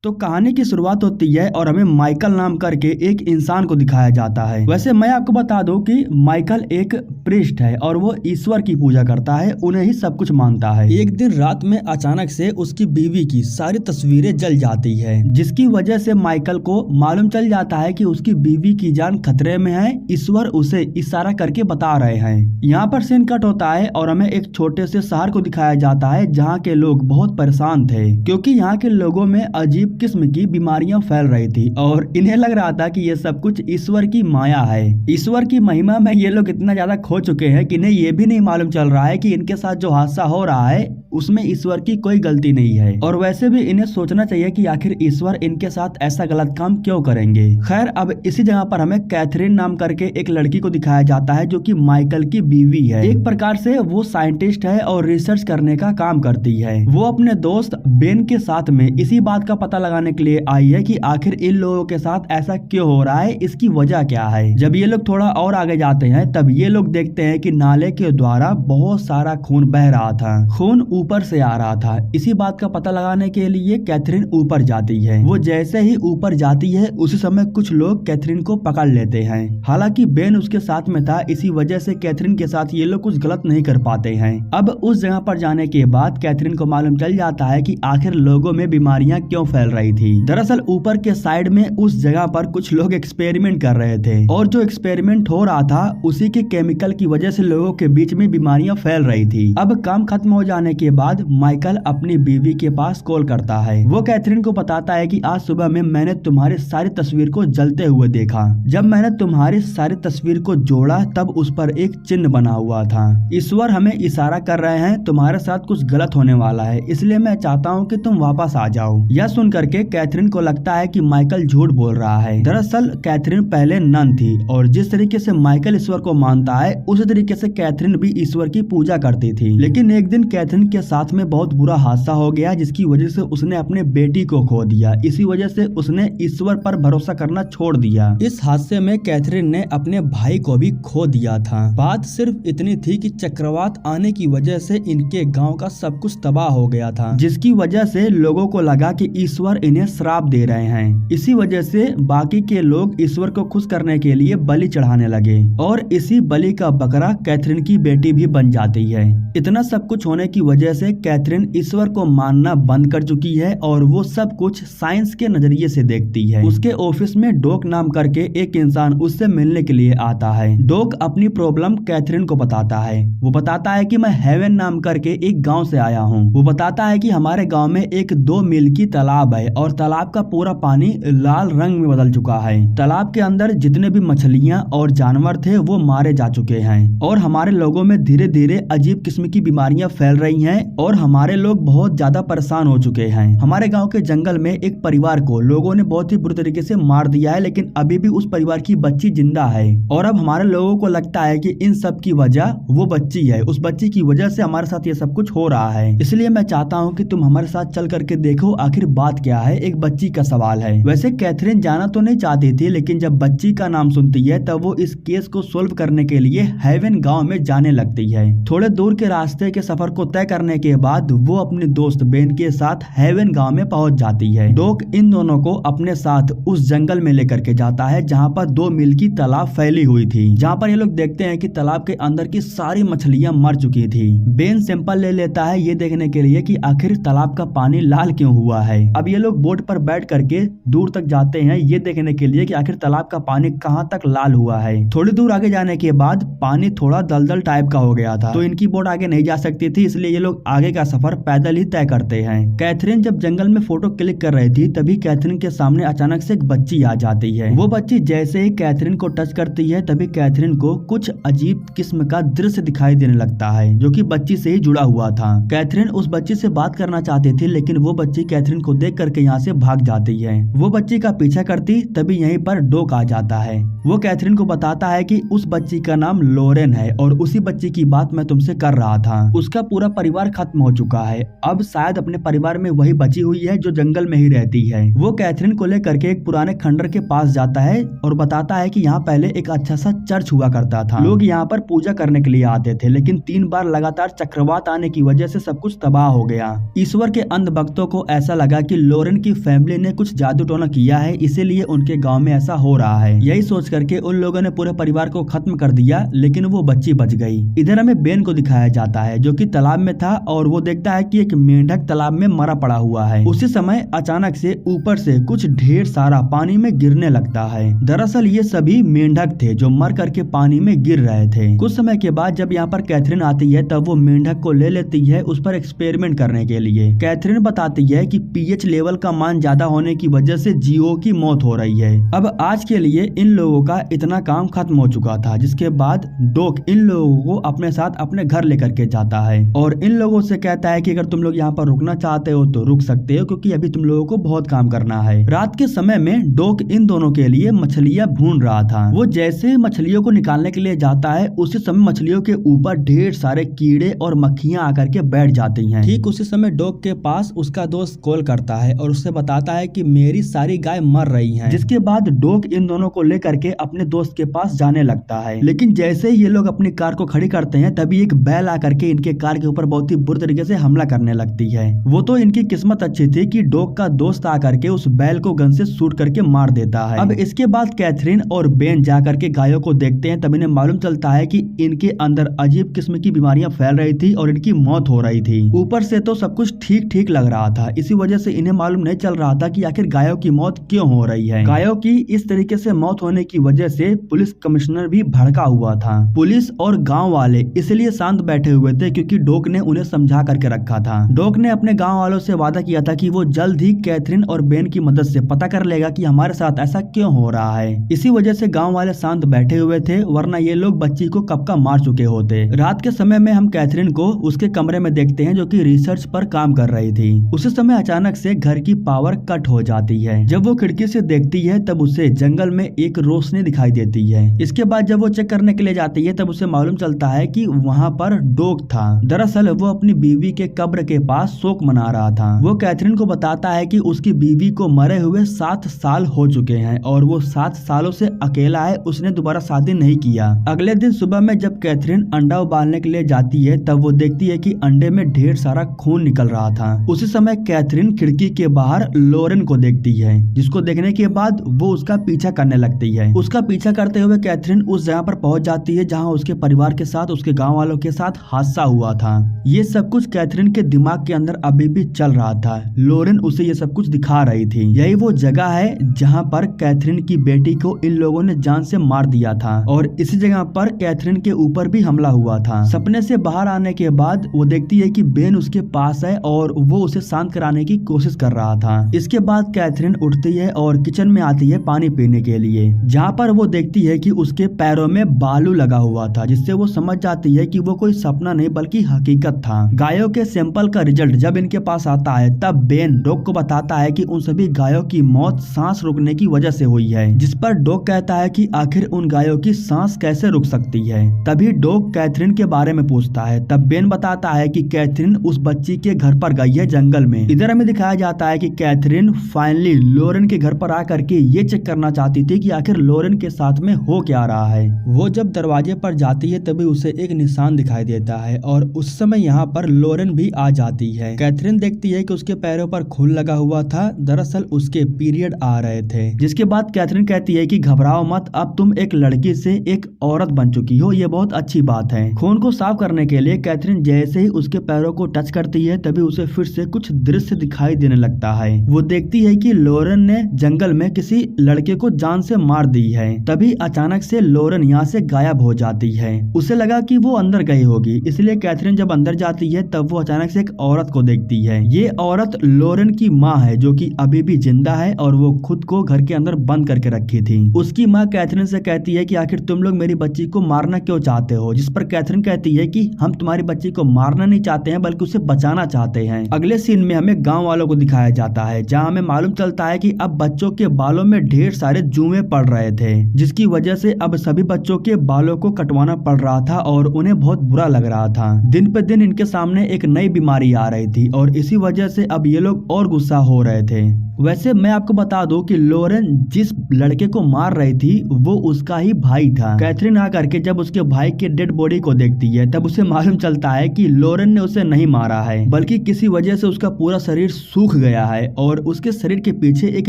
तो कहानी की शुरुआत होती है और हमें माइकल नाम करके एक इंसान को दिखाया जाता है। वैसे मैं आपको बता दूं कि माइकल एक प्रीस्ट है और वो ईश्वर की पूजा करता है, उन्हें ही सब कुछ मानता है। एक दिन रात में अचानक से उसकी बीवी की सारी तस्वीरें जल जाती है, जिसकी वजह से माइकल को मालूम चल जाता है कि उसकी बीवी की जान खतरे में है। ईश्वर उसे इशारा करके बता रहे हैं। यहाँ पर सीन कट होता है और हमें एक छोटे से शहर को दिखाया जाता है जहाँ के लोग बहुत परेशान थे, क्योंकि यहाँ के लोगों में अजीब किस्म की बीमारियां फैल रही थी और इन्हें लग रहा था कि ये सब कुछ ईश्वर की माया है। ईश्वर की महिमा में ये लोग इतना ज्यादा खो चुके हैं कि इन्हें ये भी नहीं मालूम चल रहा है कि इनके साथ जो हादसा हो रहा है उसमें ईश्वर की कोई गलती नहीं है। और वैसे भी इन्हें सोचना चाहिए कि आखिर ईश्वर इनके साथ ऐसा गलत काम क्यों करेंगे। खैर, अब इसी जगह पर हमें कैथरीन नाम करके एक लड़की को दिखाया जाता है जो कि माइकल की बीवी है। एक प्रकार से वो साइंटिस्ट है और रिसर्च करने का काम करती है। वो अपने दोस्त बेन के साथ में इसी बात का पता लगाने के लिए आई है कि आखिर इन लोगों के साथ ऐसा क्यों हो रहा है, इसकी वजह क्या है। जब ये लोग थोड़ा और आगे जाते हैं तब ये लोग देखते हैं कि नाले के द्वारा बहुत सारा खून बह रहा था। खून ऊपर से आ रहा था। इसी बात का पता लगाने के लिए कैथरीन ऊपर जाती है। वो जैसे ही ऊपर जाती है उसी समय कुछ लोग कैथरीन को पकड़ लेते हैं। हालांकि बेन उसके साथ में था, इसी वजह से कैथरीन के साथ ये लोग कुछ गलत नहीं कर पाते हैं। अब उस जगह पर जाने के बाद कैथरीन को मालूम चल जाता है कि आखिर लोगों में बीमारियां क्यों फैल रही थी। दरअसल ऊपर के साइड में उस जगह पर कुछ लोग एक्सपेरिमेंट कर रहे थे और जो एक्सपेरिमेंट हो रहा था उसी के केमिकल की वजह से लोगों के बीच में बीमारियां फैल रही थी। अब काम खत्म हो जाने के बाद माइकल अपनी बीवी के पास कॉल करता है। वो कैथरीन को बताता है कि आज सुबह में मैंने तुम्हारी सारी तस्वीर को जलते हुए देखा। जब मैंने तुम्हारी सारी तस्वीर को जोड़ा तब उस पर एक चिन्ह बना हुआ था। ईश्वर हमें इशारा कर रहे हैं तुम्हारे साथ कुछ गलत होने वाला है, इसलिए मैं चाहता हूँ कि तुम वापस आ जाओ। यह सुन करके कैथरीन को लगता है कि माइकल झूठ बोल रहा है। दरअसल कैथरीन पहले नन थी और जिस तरीके से माइकल ईश्वर को मानता है उसी तरीके से कैथरीन भी ईश्वर की पूजा करती थी। लेकिन एक दिन कैथरीन के साथ में बहुत बुरा हादसा हो गया जिसकी वजह से उसने अपने बेटी को खो दिया। इसी वजह से उसने ईश्वर पर भरोसा करना छोड़ दिया। इस हादसे में कैथरीन ने अपने भाई को भी खो दिया था। बात सिर्फ इतनी थी कि चक्रवात आने की वजह से इनके गांव का सब कुछ तबाह हो गया था, जिसकी वजह से लोगों को लगा कि ईश्वर इन्हें श्राप दे रहे हैं। इसी वजह से बाकी के लोग ईश्वर को खुश करने के लिए बलि चढ़ाने लगे और इसी बलि का बकरा कैथरीन की बेटी भी बन जाती है। इतना सब कुछ होने की वजह से कैथरीन ईश्वर को मानना बंद कर चुकी है और वो सब कुछ साइंस के नजरिए से देखती है। उसके ऑफिस में डोक नाम करके एक इंसान उससे मिलने के लिए आता है। डोक अपनी प्रॉब्लम कैथरीन को बताता है। वो बताता है कि मैं हेवन नाम करके एक गांव से आया हूँ। वो बताता है कि हमारे गांव में एक 2 मील की तालाब है और तालाब का पूरा पानी लाल रंग में बदल चुका है। तालाब के अंदर जितने भी मछलियाँ और जानवर थे वो मारे जा चुके हैं और हमारे लोगों में धीरे धीरे अजीब किस्म की बीमारियां फैल रही हैं और हमारे लोग बहुत ज्यादा परेशान हो चुके हैं। हमारे गांव के जंगल में एक परिवार को लोगों ने बहुत ही बुरी तरीके से मार दिया है, लेकिन अभी भी उस परिवार की बच्ची जिंदा है और अब हमारे लोगों को लगता है कि इन सब की वजह वो बच्ची है। उस बच्ची की वजह से हमारे साथ ये सब कुछ हो रहा है, इसलिए मैं चाहता हूँ कि तुम हमारे साथ चल करके देखो आखिर बात क्या है। एक बच्ची का सवाल है। वैसे कैथरीन जाना तो नहीं चाहती थी, लेकिन जब बच्ची का नाम सुनती है तब वो इस केस को सोल्व करने के लिए हेवन गाँव में जाने लगती है। थोड़े दूर के रास्ते के सफर को तय करने के बाद वो अपने दोस्त बेन के साथ हेवन गांव में पहुंच जाती है। डोक इन दोनों को अपने साथ उस जंगल में लेकर के जाता है जहां पर 2 मील की तालाब फैली हुई थी, जहां पर ये लोग देखते हैं कि तालाब के अंदर की सारी मछलियां मर चुकी थी। बेन सैंपल ले लेता है ये देखने के लिए कि आखिर तालाब का पानी लाल क्यों हुआ है। अब ये लोग बोट पर बैठ करके दूर तक जाते हैं ये देखने के लिए कि आखिर तालाब का पानी कहां तक लाल हुआ है। थोड़ी दूर आगे जाने के बाद पानी थोड़ा दलदल टाइप का हो गया था, तो इनकी बोट आगे नहीं जा सकती थी, इसलिए ये लोग आगे का सफर पैदल ही तय करते हैं। कैथरीन जब जंगल में फोटो क्लिक कर रही थी तभी कैथरीन के सामने अचानक से एक बच्ची आ जाती है। वो बच्ची जैसे ही कैथरीन को टच करती है तभी कैथरीन को कुछ अजीब किस्म का दृश्य दिखाई देने लगता है जो कि बच्ची से ही जुड़ा हुआ था। कैथरीन उस बच्ची से बात करना चाहती थी, लेकिन वो बच्ची कैथरीन को देख करके यहाँ से भाग जाती है। वो बच्ची का पीछा करती तभी यहीं पर डोक आ जाता है। वो कैथरीन को बताता है कि उस बच्ची का नाम लोरेन है और उसी बच्ची की बात मैं तुमसे कर रहा था। उसका पूरा परिवार परिवार खत्म हो चुका है। अब शायद अपने परिवार में वही बची हुई है जो जंगल में ही रहती है। वो कैथरीन को लेकर के एक पुराने खंडर के पास जाता है और बताता है कि यहाँ पहले एक अच्छा सा चर्च हुआ करता था। लोग यहाँ पर पूजा करने के लिए आते थे, लेकिन 3 बार लगातार चक्रवात आने की वजह से सब कुछ तबाह हो गया। ईश्वर के अंध भक्तों को ऐसा लगा कि लॉरेन की फैमिली ने कुछ जादू टोना किया है, इसीलिए उनके गाँव में ऐसा हो रहा है। यही सोच करके उन लोगों ने पूरे परिवार को खत्म कर दिया, लेकिन वो बच्ची बच गई। इधर हमें बेन को दिखाया जाता है जो कि तालाब में था और वो देखता है कि एक मेंढक तालाब में मरा पड़ा हुआ है। उसी समय अचानक से ऊपर से कुछ ढेर सारा पानी में गिरने लगता है। दरअसल ये सभी मेंढक थे जो मर करके पानी में गिर रहे थे। कुछ समय के बाद जब यहाँ पर कैथरीन आती है तब वो मेंढक को ले लेती है उस पर एक्सपेरिमेंट करने के लिए। कैथरीन बताती है कि पीएच लेवल का मान ज्यादा होने की वजह से जियो की मौत हो रही है। अब आज के लिए इन लोगों का इतना काम खत्म हो चुका था, जिसके बाद डॉक इन लोगों को अपने साथ अपने घर लेकर के जाता है और इन लोगों से कहता है कि अगर तुम लोग यहाँ पर रुकना चाहते हो तो रुक सकते हो, क्योंकि अभी तुम लोगों को बहुत काम करना है। रात के समय में डॉक इन दोनों के लिए मछलियां भून रहा था। वो जैसे ही मछलियों को निकालने के लिए जाता है उसी समय मछलियों के ऊपर ढेर सारे कीड़े और मक्खियां आकर के बैठ जाती हैं। ठीक उसी समय डॉक के पास उसका दोस्त कॉल करता है और उससे बताता है कि मेरी सारी गाय मर रही हैं। जिसके बाद डॉक इन दोनों को लेकर के अपने दोस्त के पास जाने लगता है, लेकिन जैसे ही ये लोग अपनी कार को खड़ी करते हैं तभी एक बैल आकर के इनके कार के ऊपर बहुत ही बुरी तरीके से हमला करने लगती है। वो तो इनकी किस्मत अच्छी थी कि डॉग का दोस्त आकर के उस बैल को गन से शूट करके मार देता है। अब इसके बाद कैथरीन और बेन जाकर के गायों को देखते हैं, तब इन्हें मालूम चलता है कि इनके अंदर अजीब किस्म की बीमारियां फैल रही थी और इनकी मौत हो रही थी। ऊपर से तो सब कुछ ठीक ठीक लग रहा था, इसी वजह से इन्हें मालूम नहीं चल रहा था कि आखिर गायों की मौत क्यों हो रही है। गायों की इस तरीके से मौत होने की वजह से पुलिस कमिश्नर भी भड़का हुआ था। पुलिस और गाँव वाले इसलिए शांत बैठे हुए थे क्योंकि डॉक ने उन्हें समझा करके रखा था। डॉक ने अपने गाँव वालों से वादा किया था कि वो जल्द ही कैथरीन और बेन की मदद से पता कर लेगा कि हमारे साथ ऐसा क्यों हो रहा है। इसी वजह से गांव वाले शांत बैठे हुए थे, वरना ये लोग बच्ची को कब का मार चुके होते। रात के समय में हम कैथरीन को उसके कमरे में देखते हैं जो कि रिसर्च पर काम कर रही थी। उसी समय अचानक से घर की पावर कट हो जाती है। जब वो खिड़की से देखती है तब उसे जंगल में एक रोशनी दिखाई देती है। इसके बाद जब वो चेक करने के लिए जाती है तब उसे मालूम चलता है कि वहाँ पर डॉग था। दरअसल वो अपनी बीवी के कब्र के पास शोक मना रहा था। वो कैथरीन को बताता है कि उसकी बीवी को मरे हुए 7 साल हो चुके हैं और वो 7 सालों से अकेला है, उसने दोबारा शादी नहीं किया। अगले दिन सुबह में जब कैथरीन अंडा उबालने के लिए जाती है तब वो देखती है कि अंडे में ढेर सारा खून निकल रहा था। उसी समय कैथरीन खिड़की के बाहर लॉरेन को देखती है, जिसको देखने के बाद वो उसका पीछा करने लगती है। उसका पीछा करते हुए कैथरीन उस जगह पर पहुंच जाती है जहां उसके परिवार के साथ उसके गाँव वालों के साथ हादसा हुआ था। ये सब कुछ कैथरीन के दिमाग के अंदर अभी भी चल रहा था। लॉरेन उसे ये सब कुछ दिखा रही थी। यही वो जगह है जहां पर कैथरीन की बेटी को इन लोगों ने जान से मार दिया था और इसी जगह पर कैथरीन के ऊपर भी हमला हुआ था। सपने से बाहर आने के बाद वो देखती है कि बेन उसके पास है और वो उसे शांत कराने की कोशिश कर रहा था। इसके बाद कैथरीन उठती है और किचन में आती है पानी पीने के लिए, जहाँ पर वो देखती है कि उसके पैरों में बालू लगा हुआ था, जिससे वो समझ जाती है कि वो कोई सपना नहीं बल्कि हकीकत था। गायों के सैंपल का रिजल्ट जब इनके पास आता है तब बेन डॉग को बताता है कि उन सभी गायों की मौत सांस रुकने की वजह से हुई है, जिस पर डॉग कहता है कि आखिर उन गायों की सांस कैसे रुक सकती है। तभी डॉग कैथरीन के बारे में पूछता है, तब बेन बताता है कि कैथरीन उस बच्ची के घर पर गई है जंगल में। इधर हमें दिखाया जाता है कि कैथरीन फाइनली लॉरेन के घर पर आकर के ये चेक करना चाहती थी कि आखिर लॉरेन के साथ में हो क्या रहा है। वो जब दरवाजे पर जाती है तभी उसे एक निशान दिखाई देता है और उस समय यहाँ पर लॉरेन भी आ जाती है। कैथरीन देखती है कि उसके पैरों पर खून लगा हुआ था, दरअसल उसके पीरियड आ रहे थे। जिसके बाद कैथरीन कहती है कि घबराओ मत, अब तुम एक लड़की से एक औरत बन चुकी हो, ये बहुत अच्छी बात है। खून को साफ करने के लिए कैथरीन जैसे ही उसके पैरों को टच करती है तभी उसे फिर से कुछ दृश्य दिखाई देने लगता है। वो देखती है कि लॉरेन ने जंगल में किसी लड़के को जान से मार दी है। तभी अचानक से लॉरेन यहाँ से गायब हो जाती है। उसे लगा कि वो अंदर गई होगी, इसलिए कैथरीन जब अंदर जाती है तब वो अचानक से एक औरत को देखती है। ये औरत लॉरेन की माँ है जो कि अभी भी जिंदा है और वो खुद को घर के अंदर बंद करके रखी थी। उसकी माँ कैथरीन से कहती है कि आखिर तुम लोग मेरी बच्ची को मारना क्यों चाहते हो, जिस पर कैथरीन कहती है कि हम तुम्हारी बच्ची को मारना नहीं चाहते हैं बल्कि उसे बचाना चाहते हैं। अगले सीन में हमें गाँव वालों को दिखाया जाता है जहाँ हमें मालूम चलता है कि अब बच्चों के बालों में ढेर सारे जुएं पड़ रहे थे, जिसकी वजह से अब सभी बच्चों के बालों को कटवाना पड़ रहा था और उन्हें बहुत बुरा लग रहा था। दिन पे दिन इनके सामने एक नई बीमारी आ रही थी और इसी वजह से अब ये लोग और गुस्सा हो रहे थे। वैसे मैं आपको बता दूं कि लोरेन जिस लड़के को मार रही थी वो उसका ही भाई था। कैथरीन आकर के जब उसके भाई के डेड बॉडी को देखती है तब उसे मालूम चलता है कि लोरेन ने उसे नहीं मारा है, बल्कि किसी वजह से उसका पूरा शरीर सूख गया है और उसके शरीर के पीछे एक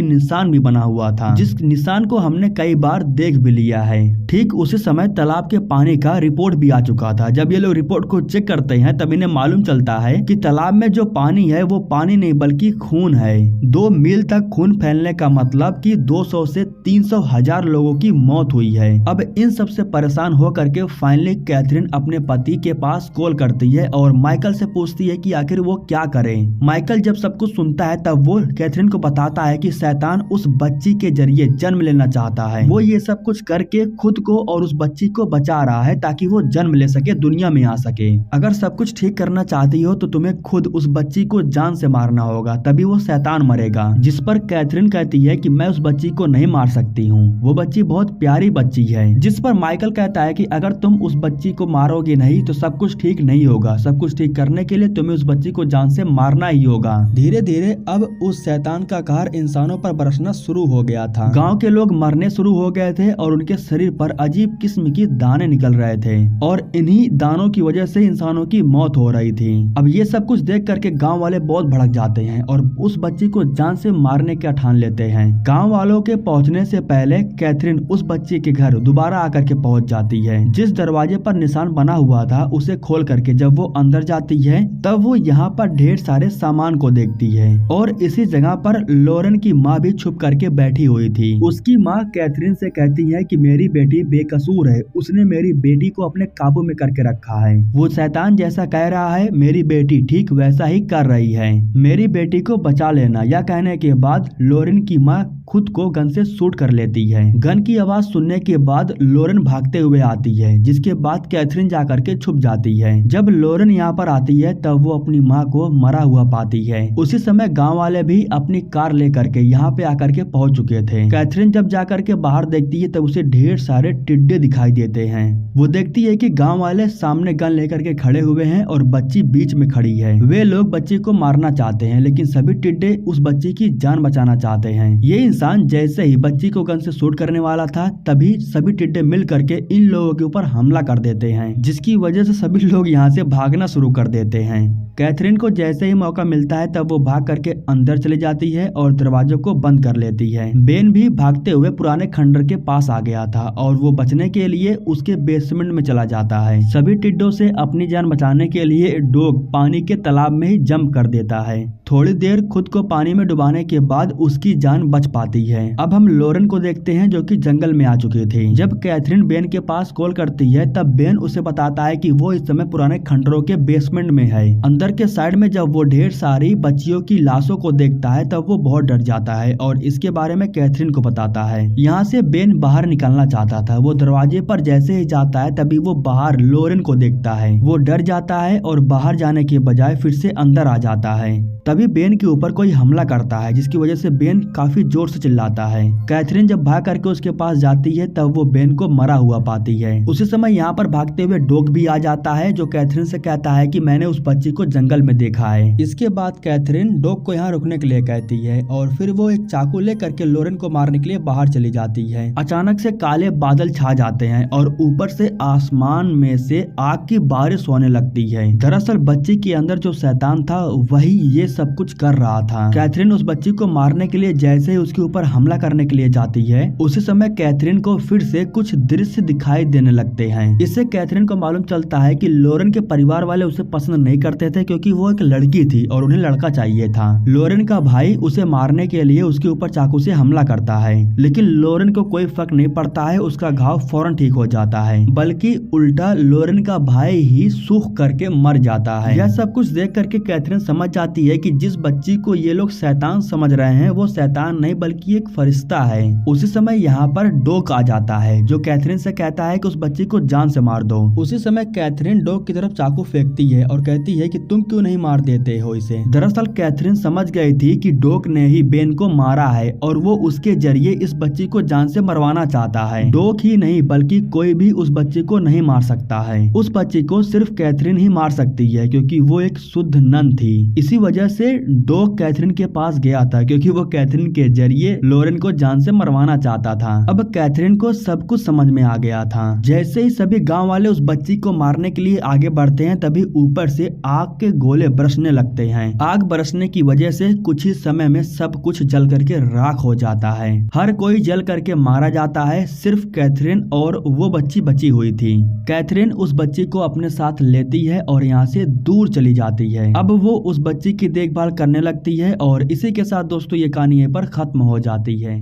निशान भी बना हुआ था, जिस निशान को हमने कई बार देख भी लिया है। ठीक उसी समय तालाब के पानी का रिपोर्ट भी आ चुका था। जब ये लोग रिपोर्ट को चेक करते हैं तब इन्हें मालूम चलता है कि तालाब में जो पानी है वो पानी नहीं बल्कि खून है। 2 मील तक खून फैलने का मतलब कि 200 से 300 हजार लोगों की मौत हुई है। अब इन सब से परेशान होकर के फाइनली कैथरीन अपने पति के पास कॉल करती है और माइकल से पूछती है कि आखिर वो क्या करे। माइकल जब सब कुछ सुनता है तब वो कैथरीन को बताता है कि शैतान उस बच्ची के जरिए जन्म लेना चाहता है। वो ये सब कुछ करके खुद को और उस बच्ची को बचा रहा है ताकि वो जन्म ले सके, दुनिया में आ सके। अगर सब कुछ ठीक करना चाहती हो तो तुम्हें खुद उस बच्ची को जान से मारना होगा, तभी वो शैतान मरेगा। जिस पर कैथरीन कहती है कि मैं उस बच्ची को नहीं मार सकती हूँ, वो बच्ची बहुत प्यारी बच्ची है। जिस पर माइकल कहता है कि अगर तुम उस बच्ची को मारोगे नहीं तो सब कुछ ठीक नहीं होगा। सब कुछ ठीक करने के लिए तुम्हें उस बच्ची को जान से मारना ही होगा। धीरे धीरे अब उस शैतान का कहर इंसानों पर बरसना शुरू हो गया था। गाँव के लोग मरने शुरू हो गए थे और उनके शरीर पर अजीब किस्म की दाने निकल रहे थे और इन्हीं दानों की वजह से इंसानों की मौत हो रही थी। अब ये सब कुछ देख करके गाँव वाले बहुत भड़क जाते हैं और उस बच्ची को जान से मारने का ठान लेते हैं। गांव वालों के पहुंचने से पहले कैथरीन उस बच्ची के घर दोबारा आकर के पहुंच जाती है। जिस दरवाजे पर निशान बना हुआ था उसे खोल करके जब वो अंदर जाती है तब वो यहाँ पर ढेर सारे सामान को देखती है और इसी जगह पर लोरेन की माँ भी छुप करके बैठी हुई थी। उसकी माँ कैथरीन से कहती है कि मेरी बेटी बेकसूर है, उसने मेरी बेटी को अपने काबू में करके रखा है। वो शैतान जैसा कह रहा है मेरी बेटी ठीक वैसा ही कर रही है, मेरी बेटी को बचा लेना। यह कहने के बाद लोरेन की माँ खुद को गन से शूट कर लेती है। गन की आवाज सुनने के बाद लोरेन भागते हुए आती है, जिसके बाद कैथरीन जाकर के छुप जाती है। जब लोरेन यहाँ पर आती है तब वो अपनी माँ को मरा हुआ पाती है। उसी समय गांव वाले भी अपनी कार लेकर के यहाँ पे आकर के पहुंच चुके थे। कैथरीन जब जाकर के बाहर देखती है तब उसे ढेर सारे टिड्डे दिखाई देते हैं। वो देखती है कि गाँव वाले सामने गन लेकर के खड़े हुए हैं और बच्ची बीच में खड़ी है। वे लोग बच्ची को मारना चाहते हैं लेकिन सभी टिड्डे उस बच्ची की जान बचाना चाहते हैं। ये इंसान जैसे ही बच्ची को गन से शूट करने वाला था तभी सभी टिड्डे मिल करके इन लोगों के ऊपर हमला कर देते हैं, जिसकी वजह से सभी लोग यहाँ से भागना शुरू कर देते हैं। कैथरीन को जैसे ही मौका मिलता है तब वो भाग करके अंदर चली जाती है और दरवाजों को बंद कर लेती है। बेन भी भागते हुए पुराने खंडर के पास आ गया था और वो बचने के लिए उसके बेसमेंट में चला जाता है। सभी टिड्डों से अपनी जान बचाने के लिए डॉग पानी के तालाब में ही जंप कर देता है। थोड़ी देर खुद को पानी में डुबाने के बाद उसकी जान बच पाती है। अब हम लोरेन को देखते हैं जो कि जंगल में आ चुकी थी। जब कैथरीन बेन के पास कॉल करती है तब बेन उसे बताता है कि वो इस समय पुराने खंडरों के बेसमेंट में है। अंदर के साइड में जब वो ढेर सारी बच्चियों की लाशों को देखता है तब वो बहुत डर जाता है और इसके बारे में कैथरीन को बताता है। यहाँ से बेन बाहर निकलना चाहता था। वो दरवाजे पर जैसे ही जाता है तभी वो बाहर लोरेन को देखता है। वो डर जाता है और बाहर जाने के बजाय फिर से अंदर आ जाता है। तभी बेन के ऊपर कोई हमला करता है, जिसकी वजह से बेन काफी जोर से चिल्लाता है। कैथरीन जब भाग करके उसके पास जाती है तब वो बेन को मरा हुआ पाती है। उसी समय यहाँ पर भागते हुए डॉग भी आ जाता है जो कैथरीन से कहता है कि मैंने उस बच्ची को जंगल में देखा है। इसके बाद कैथरीन डॉग को यहाँ रुकने के लिए कहती है और फिर वो एक चाकू लेकर के लोरेन को मारने के लिए बाहर चली जाती है। अचानक से काले बादल छा जाते हैं और ऊपर से आसमान में से आग की बारिश होने लगती है। दरअसल बच्ची के अंदर जो शैतान था वही ये सब कुछ कर रहा था। कैथरीन उस बच्ची को मारने के लिए जैसे ही उसके ऊपर हमला करने के लिए जाती है उसी समय कैथरीन को फिर से कुछ दृश्य दिखाई देने लगते हैं। इससे कैथरीन को मालूम चलता है कि लोरेन के परिवार वाले उसे पसंद नहीं करते थे क्योंकि वो एक लड़की थी और उन्हें लड़का चाहिए था। लोरेन का भाई उसे मारने के लिए उसके ऊपर चाकू से हमला करता है लेकिन लोरेन को कोई फर्क नहीं पड़ता है, उसका घाव फौरन ठीक हो जाता है, बल्कि उल्टा लोरेन का भाई ही सूख करके मर जाता है। यह सब कुछ देख करके कैथरीन समझ जाती है कि जिस बच्ची को ये लोग शैतान समझ रहे हैं वो शैतान नहीं बल्कि एक फरिश्ता है। उसी समय यहाँ पर डॉग आ जाता है जो कैथरीन से कहता है कि उस बच्ची को जान से मार दो। उसी समय कैथरीन डॉग की तरफ चाकू फेंकती है और कहती है कि तुम क्यों नहीं मार देते हो इसे। दरअसल कैथरीन समझ गई थी कि डॉग ने ही बेन को मारा है और वो उसके जरिए इस बच्ची को जान से मरवाना चाहता है। डॉग ही नहीं बल्कि कोई भी उस बच्ची को नहीं नहीं मार सकता है। उस बच्ची को सिर्फ कैथरीन ही मार सकती है क्योंकि वो एक शुद्ध नन थी। इसी वजह से डॉग कैथरीन के पास गया था क्योंकि वो कैथरीन के जरिए लॉरेन को जान से मरवाना चाहता था। अब कैथरीन को सब कुछ समझ में आ गया था। जैसे ही सभी गांव वाले उस बच्ची को मारने के लिए आगे बढ़ते हैं तभी ऊपर से आग के गोले बरसने लगते हैं। आग बरसने की वजह से कुछ ही समय में सब कुछ जल करके राख हो जाता है। हर कोई जल करके मारा जाता है, सिर्फ कैथरीन और वो बच्ची बची हुई थी। कैथरीन उस बच्ची को अपने साथ लेती है और यहाँ से दूर चली जाती है। अब वो उस बच्ची की देखभाल करने लगती है और इसी के साथ दोस्तों ये कहानी यहीं पर खत्म हो जाती है।